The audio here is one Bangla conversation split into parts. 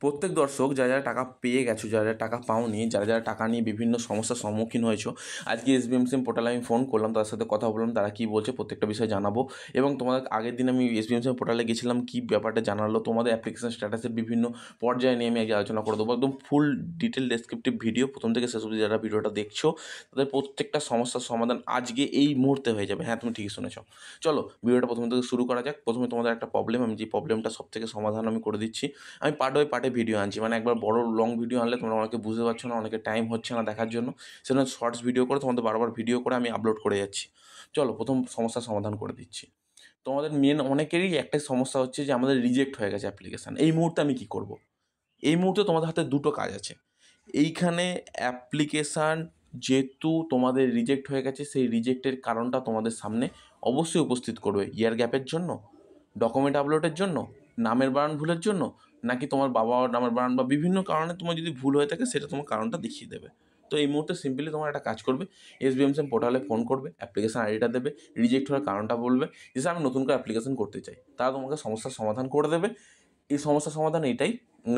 প্রত্যেক দর্শক যারা টাকা পেয়ে গেছো, যারা টাকা পাওনি, যারা টাকা নিয়ে বিভিন্ন সমস্যার সম্মুখীন হয়েছো, আজকে এসবিএমসিএম পোর্টালে আমি ফোন করলাম, তার সাথে কথা বললাম, তারা কী বলছে প্রত্যেকটা বিষয়ে জানাবো। এবং তোমাদের আগের দিন আমি এসবিএমসিএম পোর্টালে গেছিলাম, কী ব্যাপারটা জানালো, তোমাদের অ্যাপ্লিকেশন স্ট্যাটাসের বিভিন্ন পর্যায়ে নিয়ে আমি আজকে আলোচনা করে দেবো। একদম ফুল ডিটেল ডেসক্রিপটিভ ভিডিও, প্রথম থেকে শেষ অবধি যারা ভিডিওটা দেখছো তাদের প্রত্যেকটা সমস্যার সমাধান আজকে এই মুহূর্তে হয়ে যাবে। হ্যাঁ, তুমি ঠিকই শুনেছো। চলো ভিডিওটা প্রথম থেকে শুরু করা যাক। প্রথমে তোমাদের একটা প্রবলেম, আমি যে প্রবলেমটা সব থেকে সমাধান আমি করে দিচ্ছি। আমি পার্ট বাই পার্টে ভিডিও আনছি, মানে একবার বড় লং ভিডিও আনলে তোমরা অনেকে বুঝতে পারছো না, অনেকে টাইম হচ্ছে না দেখার জন্য, সেজন্য শর্টস ভিডিও করে তোমাদের বারবার ভিডিও করে আমি আপলোড করে যাচ্ছি। চলো প্রথম সমস্যার সমাধান করে দিচ্ছি। তোমাদের মেন অনেকেরই একটাই সমস্যা হচ্ছে যে আমাদের রিজেক্ট হয়ে গেছে অ্যাপ্লিকেশান। এই মুহূর্তে আমি কী করব? এই মুহূর্তে তোমাদের হাতে দুটো কাজ আছে। এইখানে অ্যাপ্লিকেশান যেহেতু তোমাদের রিজেক্ট হয়ে গেছে, সেই রিজেক্টের কারণটা তোমাদের সামনে অবশ্যই উপস্থিত করবে। ইয়ার গ্যাপের জন্য, ডকুমেন্ট আপলোডের জন্য, নামের বানান ভুলের জন্য, নাকি তোমার বাবার নামের বানান বা বিভিন্ন কারণে তোমার যদি ভুল হয়ে থাকে সেটা তোমার কারণটা দেখিয়ে দেবে। তো এই মুহূর্তে সিম্পলি তোমার একটা কাজ করবে, এসবিএমসিএম পোর্টালে ফোন করবে, অ্যাপ্লিকেশান আইডিটা দেবে, রিজেক্ট হওয়ার কারণটা বলবে, যে স্যার আমি নতুন করে অ্যাপ্লিকেশান করতে চাই। তারা তোমাকে সমস্যার সমাধান করে দেবে। এই সমস্যার সমাধান এইটাই,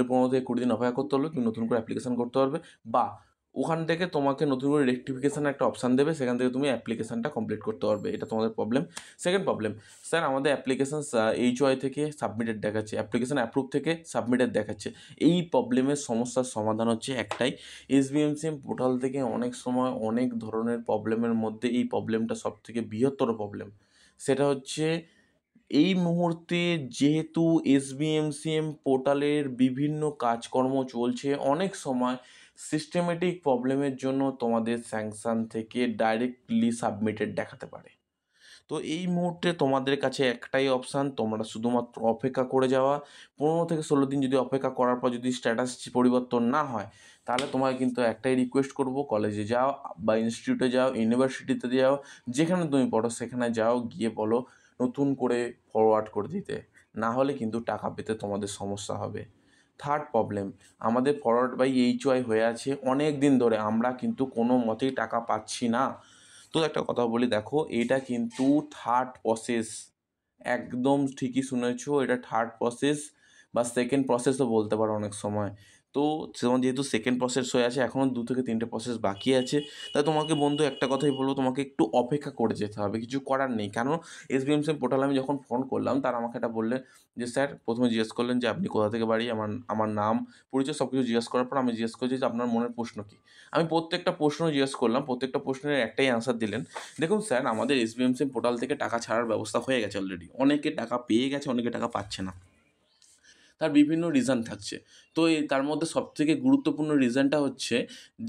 15 থেকে 20 দিন অপেক্ষা করতে হলে তুমি নতুন করে অ্যাপ্লিকেশান করতে পারবে, বা ওখান থেকে তোমাকে নতুন করে রেকটিফিকেশানের একটা অপশান দেবে, সেখান থেকে তুমি অ্যাপ্লিকেশানটা কমপ্লিট করতে পারবে। এটা তোমাদের প্রবলেম। সেকেন্ড প্রবলেম, স্যার আমাদের অ্যাপ্লিকেশান HY থেকে সাবমিটেড দেখাচ্ছে, অ্যাপ্লিকেশান অ্যাপ্রুভ থেকে সাবমিটেড দেখাচ্ছে। এই প্রবলেমের সমস্যার সমাধান হচ্ছে একটাই, এসবিএমসিএম পোর্টাল থেকে অনেক সময় অনেক ধরনের প্রবলেমের মধ্যে এই প্রবলেমটা সবথেকে বৃহত্তর প্রবলেম। সেটা হচ্ছে এই মুহূর্তে যেহেতু এসবিএমসিএম পোর্টালের বিভিন্ন কাজকর্ম চলছে, অনেক সময় সিস্টেমেটিক প্রবলেমের জন্য তোমাদের স্যাংশন থেকে ডাইরেক্টলি সাবমিটেড দেখাতে পারে। তো এই মুহূর্তে তোমাদের কাছে একটাই অপশান, তোমরা শুধুমাত্র অপেক্ষা করে যাওয়া। 15 থেকে 16 দিন যদি অপেক্ষা করার পর যদি স্ট্যাটাস পরিবর্তন না হয়, তাহলে তোমায় কিন্তু একটাই রিকোয়েস্ট করব, কলেজে যাও বা ইনস্টিটিউটে যাও, ইউনিভার্সিটিতে যাও, যেখানে তুমি পড়ো সেখানে যাও, গিয়ে বলো নতুন করে ফরওয়ার্ড করে দিতে। না হলে কিন্তু টাকা পেতে তোমাদের সমস্যা হবে। থার্ড প্রবলেম, আমাদের ফরওয়ার্ড বাই HY হয়ে আছে অনেক দিন ধরে, আমরা কিন্তু কোনো মতেই টাকা পাচ্ছি না। তো একটা কথা বলি, দেখো এটা কিন্তু থার্ড প্রসেস, একদম ঠিকই শুনেছো, এটা থার্ড প্রসেস বা সেকেন্ড প্রসেসও বলতে পারো অনেক সময়। তো সেরকম যেহেতু সেকেন্ড প্রসেস হয়ে আছে, এখনও 2 থেকে 3টে প্রসেস বাকি আছে, তাই তোমাকে বন্ধু একটা কথাই বলবো, তোমাকে একটু অপেক্ষা করে যেতে হবে, কিছু করার নেই। কেন, এসবিএমসিএম পোর্টালে আমি যখন ফোন করলাম, তারা আমাকে এটা বললেন যে স্যার, প্রথমে জিজ্ঞেস করলেন যে আপনি কোথা থেকে বাড়ি, আমার নাম পরিচয় সব কিছু জিজ্ঞেস করার পর আমি জিজ্ঞেস করছি যে আপনার মনের প্রশ্ন কী। আমি প্রত্যেকটা প্রশ্ন জিজ্ঞেস করলাম, প্রত্যেকটা প্রশ্নের একটাই অ্যান্সার দিলেন, দেখুন স্যার, আমাদের এসবিএমসিএম পোর্টাল থেকে টাকা ছাড়ার ব্যবস্থা হয়ে গেছে অলরেডি, অনেকে টাকা পেয়ে গেছে, অনেকে টাকা পাচ্ছে না। তার বিভিন্ন রিজন থাকছে। তো তার মধ্যে সবথেকে গুরুত্বপূর্ণ রিজনটা হচ্ছে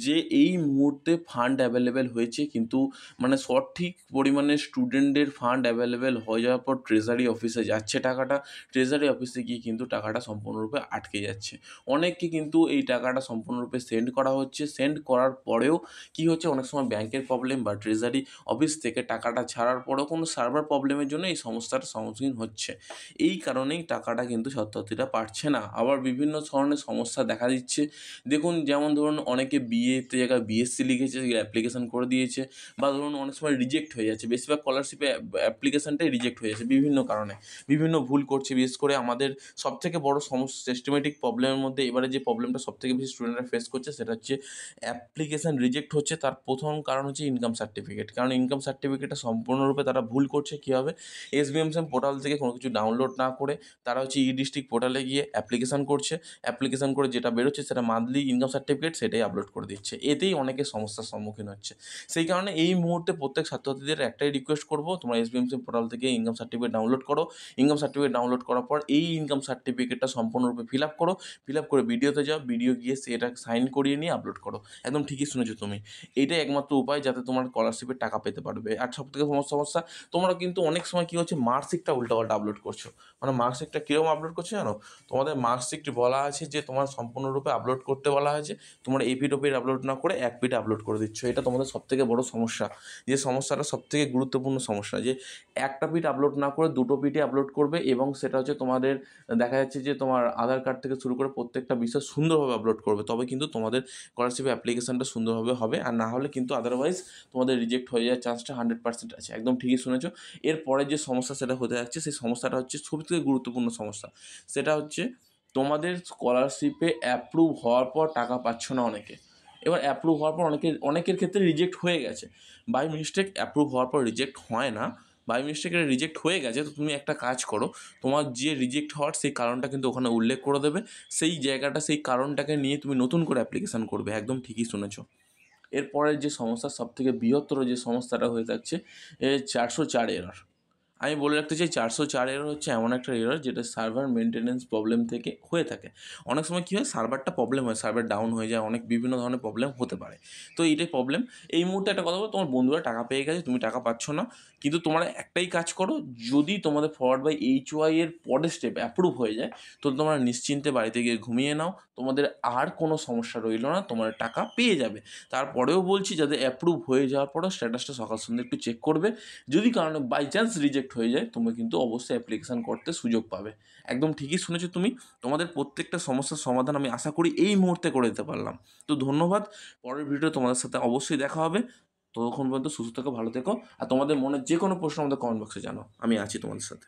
যে এই মুহূর্তে ফান্ড অ্যাভেলেবেল হয়েছে, কিন্তু মানে সঠিক পরিমাণে স্টুডেন্টদের ফান্ড অ্যাভেলেবেল হয়ে যাওয়ার পর ট্রেজারি অফিসে যাচ্ছে টাকাটা, ট্রেজারি অফিসে গিয়ে কিন্তু টাকাটা সম্পূর্ণরূপে আটকে যাচ্ছে। অনেককে কিন্তু এই টাকাটা সম্পূর্ণরূপে সেন্ড করা হচ্ছে, সেন্ড করার পরেও কী হচ্ছে, অনেক সময় ব্যাংকের প্রবলেম বা ট্রেজারি অফিস থেকে টাকাটা ছাড়ার পরেও কোনো সার্ভার প্রবলেমের জন্য এই সমস্যার সম্মুখীন হচ্ছে। এই কারণেই টাকাটা কিন্তু ছাত্রছাত্রীরা পারছে না। আবার বিভিন্ন ধরনের সমস্যা দেখা দিচ্ছে। দেখুন, যেমন ধরুন অনেকে বিএতে জায়গায় বিএসসি লিখেছে, অ্যাপ্লিকেশান করে দিয়েছে, বা ধরুন অনেক সময় রিজেক্ট হয়ে যাচ্ছে, বেশিরভাগ স্কলারশিপে অ্যাপ্লিকেশানটাই রিজেক্ট হয়ে যাচ্ছে বিভিন্ন কারণে, বিভিন্ন ভুল করছে। বিশেষ করে আমাদের সবথেকে বড় সিস্টেমেটিক প্রবলেমের মধ্যে এবারে যে প্রবলেমটা সবথেকে বেশি স্টুডেন্টরা ফেস করছে, সেটা হচ্ছে অ্যাপ্লিকেশান রিজেক্ট হচ্ছে, তার প্রথম কারণ হচ্ছে ইনকাম সার্টিফিকেট। কারণ ইনকাম সার্টিফিকেটটা সম্পূর্ণরূপে তারা ভুল করছে। কীভাবে, এসবিএমসিএম পোর্টাল থেকে কোনো কিছু ডাউনলোড না করে তারা হচ্ছে ডিস্ট্রিক্ট পোর্টালে গিয়ে অ্যাপ্লিকেশান করছে, অ্যাপ্লিকেশান করে যেটা বেরোচ্ছে সেটা মান্থলি ইনকাম সার্টিফিকেট, সেটাই আপলোড করে দিচ্ছে। এতেই অনেকে সমস্যার সম্মুখীন হচ্ছে। সেই কারণে এই মুহূর্তে প্রত্যেক ছাত্রছাত্রীদের একটাই রিকোয়েস্ট করবো, তোমরা এসবিএমসি পোর্টাল থেকে ইনকাম সার্টিফিকেট ডাউনলোড করো। ইনকাম সার্টিফিকেট ডাউনলোড করার পর এই ইনকাম সার্টিফিকেটটা সম্পূর্ণরূপে ফিল আপ করো, ফিল আপ করে ভিডিওতে যাও, ভিডিও গিয়ে সেটা সাইন করিয়ে নিয়ে আপলোড করো। একদম ঠিকই শুনেছো তুমি, এইটাই একমাত্র উপায় যাতে তোমার স্কলারশিপের টাকা পেতে পারবে। আর সবথেকে সমস্যা, তোমরা কিন্তু অনেক সময় কী হচ্ছে, মার্কশিটটা উল্টাপাল্টা আপলোড করছো। মানে মার্কশিটটা কীরকম আপলোড করছো জানো, তোমাদের মার্কশিট বলা আছে যে তোমার সম্পূর্ণরূপে আপলোড করতে বলা হয়েছে, তোমরা এপিঠ ওপিঠ আপলোড না করে এক পিঠ আপলোড করে দিচ্ছ। এটা তোমাদের সবথেকে বড় সমস্যা, যে সমস্যাটা সবথেকে গুরুত্বপূর্ণ সমস্যা, যে একটা পিঠ আপলোড না করে দুটো পিঠে আপলোড করবে। এবং সেটা হচ্ছে তোমাদের দেখা যাচ্ছে যে তোমার আধার কার্ড থেকে শুরু করে প্রত্যেকটা বিষয় সুন্দরভাবে আপলোড করবে, তবে কিন্তু তোমাদের স্কলারশিপ অ্যাপ্লিকেশানটা সুন্দরভাবে হবে। আর না হলে কিন্তু আদারওয়াইজ তোমাদের রিজেক্ট হয়ে যাওয়ার চান্সটা 100% আছে। একদম ঠিকই শুনেছো। এরপরে যে সমস্যা সেটা হতে যাচ্ছে, সেই সমস্যাটা হচ্ছে সবথেকে গুরুত্বপূর্ণ সমস্যা, সেটা হচ্ছে তোমাদের স্কলারশিপে অ্যাপ্রুভ হওয়ার পর টাকা পাচ্ছ না অনেকে। এবার অ্যাপ্রুভ হওয়ার পর অনেকের ক্ষেত্রে রিজেক্ট হয়ে গেছে, বাই মিস্টেক অ্যাপ্রুভ হওয়ার পর রিজেক্ট হয় না, বাই মিস্টেক এটা রিজেক্ট হয়ে গেছে। তো তুমি একটা কাজ করো, তোমার যে রিজেক্ট হওয়ার সেই কারণটা কিন্তু ওখানে উল্লেখ করে দেবে, সেই জায়গাটা সেই কারণটাকে নিয়ে তুমি নতুন করে অ্যাপ্লিকেশান করবে। একদম ঠিকই শুনেছো। এরপরের যে সমস্যা, সবথেকে বৃহত্তর যে সমস্যাটা হয়ে থাকছে, 404 এরর। আমি বলে রাখতে চাই 404 এরর হচ্ছে এমন একটা এরর যেটা সার্ভার মেনটেনেন্স প্রবলেম থেকে হয়ে থাকে। অনেক সময় কী হয়, সার্ভারটা প্রবলেম হয়, সার্ভার ডাউন হয়ে যায়, অনেক বিভিন্ন ধরনের প্রবলেম হতে পারে। তো এইটাই প্রবলেম। এই মুহূর্তে একটা কথা বলো, তোমার বন্ধুরা টাকা পেয়ে গেছে, তুমি টাকা পাচ্ছ না, কিন্তু তোমরা একটাই কাজ করো, যদি তোমাদের ফরওয়ার্ড বাই HY এর পরের স্টেপ অ্যাপ্রুভ হয়ে যায়, তো তোমরা নিশ্চিন্তে বাড়িতে গিয়ে ঘুমিয়ে নাও, তোমাদের আর কোনো সমস্যা রইল না, তোমার টাকা পেয়ে যাবে। তারপরেও বলছি, যাদের অ্যাপ্রুভ হয়ে যাওয়ার পরেও স্ট্যাটাসটা সকাল সন্ধ্যে একটু চেক করবে। যদি কারণে বাই চান্স রিজেক্ট হয়ে যায়, তুমি কিন্তু অবশ্যই অ্যাপ্লিকেশান করতে সুযোগ পাবে। একদম ঠিকই শুনেছো তুমি। তোমাদের প্রত্যেকটা সমস্যার সমাধান আমি আশা করি এই মুহূর্তে করে দিতে পারলাম। তো ধন্যবাদ। পরের ভিডিও তোমাদের সাথে অবশ্যই দেখা হবে। ততক্ষণ পর্যন্ত সুস্থ থেকো, ভালো থেকো। আর তোমাদের মনের যে কোনো প্রশ্ন আমাদের কমেন্ট বক্সে জানাও, আমি আছি তোমাদের সাথে।